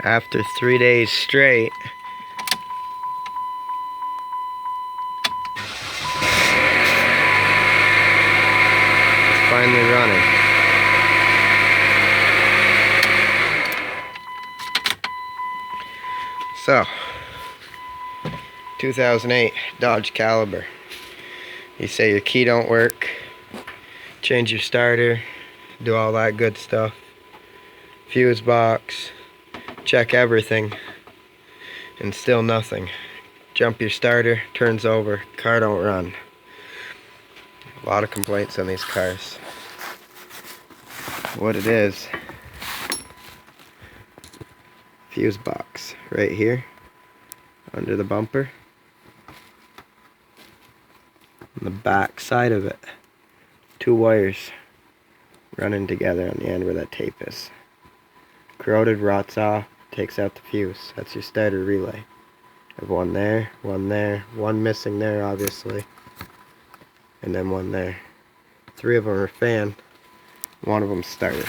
After 3 days straight, it's finally running. So, 2008 Dodge Caliber. You say your key don't work, change your starter, do all that good stuff. Fuse box, check everything, and still nothing. Jump your starter, turns over, car don't run. A lot of complaints on these cars. What it is, fuse box right here under the bumper. On the back side of it, 2 wires running together on the end where that tape is. Corroded, rots off, takes out the fuse. That's your starter relay. I have one there, one missing there obviously, and then one there. 3 of them are fan, 1 of them starter.